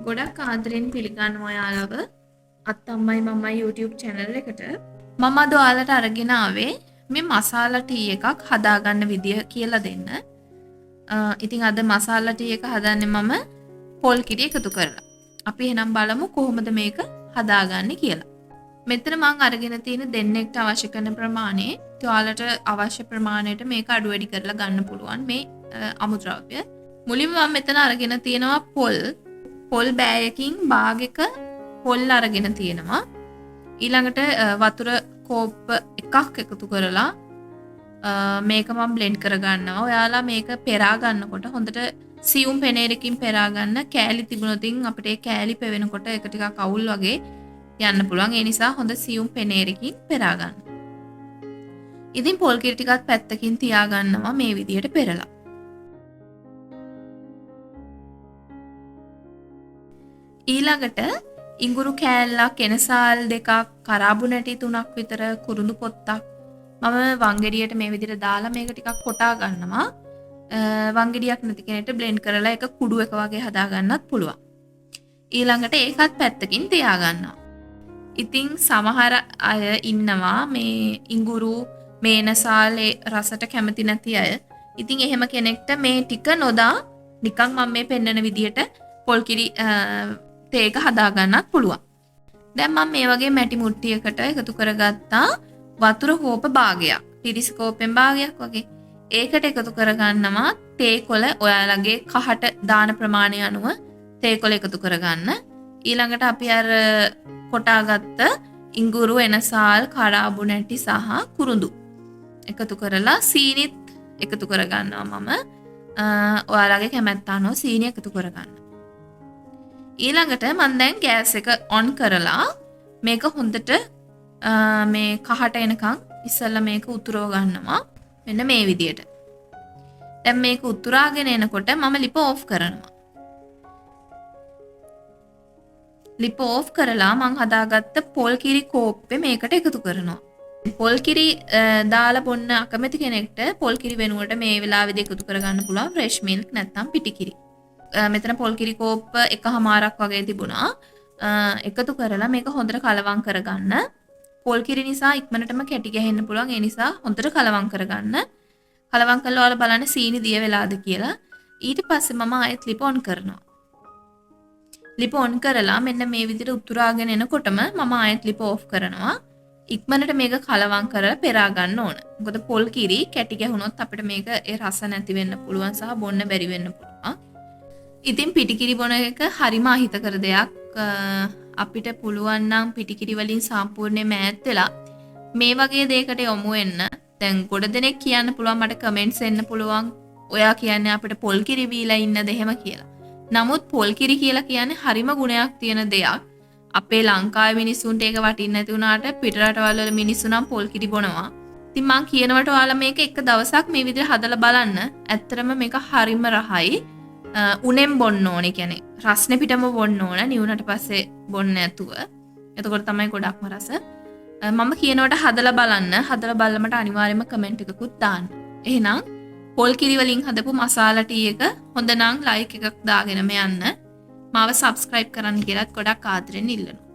ගොඩක් ආදරෙන් පිළිගන්නවා ඔයාලව අත්තම්මයි මමයි YouTube channel එකට. මම අද ඔයාලට අරගෙන ආවේ මේ මසාලා ටී එකක් හදාගන්න විදිය කියලා දෙන්න. ඉතින් අද මසාලා ටී එක හදන්නේ මම පොල් කිරි එකතු කරලා. අපි එහෙනම් බලමු කොහොමද මේක හදාගන්නේ කියලා. මෙතන මම අරගෙන තියෙන දෙන්නෙක්ට අවශ්‍ය කරන ප්‍රමාණය, ඔයාලට අවශ්‍ය ප්‍රමාණයට මේක අඩු වැඩි කරලා ගන්න පුළුවන් මේ අමුද්‍රව්‍ය. මුලින්ම මම මෙතන අරගෙන තියෙනවා පොල් බෑයකින් භාගයක පොල් අරගෙන තියෙනවා. ඊළඟට වතුර කෝප්ප එකක් එකතු කරලා මේක මම බ්ලෙන්ඩ් කරගන්නවා. ඔයාලා මේක පෙරා ගන්නකොට හොඳට සියුම් පෙනේරකින් පෙරා ගන්න. කෑලි තිබුණොතින් අපිට ඒ කෑලි පෙවෙනකොට ඒක ටිකක් අවුල් වගේ යන්න පුළුවන්. ඒ නිසා හොඳ සියුම් පෙනේරකින් පෙරා ගන්න. ඉතින් පොල් කිරි ටිකක් පැත්තකින් තියා ගන්නවා මේ විදියට පෙරලා. ඊළඟට ඉඟුරු කෑල්ලක්, එනසාල් දෙකක්, කරාබු නැටි 3ක් විතර, කුරුඳු පොත්තක් මම වංගෙඩියට මේ විදිහට දාලා මේක ටිකක් කොටා ගන්නවා. වංගෙඩියක් නැති කෙනෙක්ට බ්ලෙන්ඩ් කරලා ඒක කුඩු එක වගේ හදා ගන්නත් පුළුවන්. ඊළඟට ඒකත් පැත්තකින් තියා ගන්නවා. ඉතින් සමහර අය ඉන්නවා මේ ඉඟුරු, මේ එනසාල් රසට කැමති නැති අය. ඉතින් එහෙම කෙනෙක්ට මේ ටික නොදා නිකන් මම මේ පෙන්නන විදිහට පොල් කිරි තේක හදා ගන්නත් පුළුවන්. දැන් මම මේ වගේ මැටි මුට්ටියකට එකතු කරගත්තා වතුර කෝප භාගයක්. පිරිස් කෝපෙන් භාගයක් වගේ. ඒකට එකතු කරගන්නවා තේ කොළ. ඔයාලගේ කහට දාන ප්‍රමාණය අනුව තේ කොළ එකතු කරගන්න. ඊළඟට අපි අර කොටාගත්ත ඉඟුරු, එනසාල්, කරාබු නැටි සහ කුරුඳු එකතු කරලා සීනිත් එකතු කරගන්නවා මම. ඔයාලගේ කැමැත්ත අනුව සීනි එකතු කරගන්න. ඊළඟට මම දැන් ගෑස් එක ඔන් කරලා මේක හොඳට මේ කහට එනකන් ඉස්සෙල්ලා මේක උතුරව ගන්නවා. මෙන්න මේ විදියට. දැන් මේක උතුරාගෙන එනකොට මම ලිප ඕෆ් කරනවා. ලිප ඕෆ් කරලා මම හදාගත්ත පොල් කිරි කෝප්පේ මේකට එකතු කරනවා. පොල් කිරි දාලා බොන්න අකමැති කෙනෙක්ට පොල් කිරි වෙනුවට මේ වෙලාවේදී එකතු කරගන්න පුළුවන් ෆ්‍රෙෂ් මිල්ක් නැත්නම් පිටි කිරි. මෙතන පොල් කිරි කෝප්ප එකමාරක් වගේ තිබුණා. එකතු කරලා මේක හොඳට කලවම් කරගන්න. පොල් කිරි නිසා ඉක්මනටම කැටි ගැහෙන්න පුළුවන්. ඒ නිසා හොඳට කලවම් කරගන්න. කලවම් කළා ඔයාලා බලන්න සීනි දිය වෙලාද කියලා. ඊට පස්සේ මම ආයෙත් ලිප ඔන් කරනවා. ලිප ඔන් කරලා මෙන්න මේ විදිහට උතුරාගෙන එනකොටම මම ආයෙත් ලිප ඕෆ් කරනවා. ඉක්මනට මේක කලවම් කරලා පෙරා ගන්න ඕන. මොකද පොල් කිරි කැටි ගැහුනොත් අපිට මේක ඒ රස නැති වෙන්න පුළුවන් සහ බොන්න බැරි වෙන්න පුළුවන්. ඉතින් පිටිකිරි බොන එක හරිම අහිතකර දෙයක්. අපිට පුළුවන් නම් පිටිකිරි වලින් සම්පූර්ණයෙන්ම ඈත් වෙලා මේ වගේ දෙයකට යොමු වෙන්න. දැන් ගොඩ දෙනෙක් කියන්න පුළුවන්, මට කමෙන්ට්ස් එන්න පුළුවන්, ඔයා කියන්නේ අපිට පොල් කිරි බීලා ඉන්නද එහෙම කියලා. නමුත් පොල් කිරි කියලා කියන්නේ හරිම ගුණයක් තියෙන දෙයක්. අපේ ලංකාවේ මිනිස්සුන්ට ඒක වටින්නේ නැති වුණාට පිට රටවල් වල මිනිස්සු නම් පොල් කිරි බොනවා. ඉතින් මං කියනවට ඔයාලා මේක එක දවසක් මේ විදිහට හදලා බලන්න. ඇත්තටම මේක හරිම රහයි. උනෙන් බොන්න ඕනේ, කියන්නේ රස්නේ පිටම බොන්න ඕන, නිවුනට පස්සේ බොන්න නැතුව. එතකොට තමයි ගොඩක්ම රස. මම කියනවට හදලා බලන්න. හදලා බලලා මට අනිවාර්යයෙන්ම කමෙන්ට් එකකුත් දාන්න. එහෙනම් පොල් කිරි වලින් හදපු මසාලා ටී එක හොඳ නම් ලයික් එකක් දාගෙනම යන්න. මාව සබ්ස්ක්‍රයිබ් කරන්න කියලාත් ගොඩක් ආදරෙන් ඉල්ලනවා.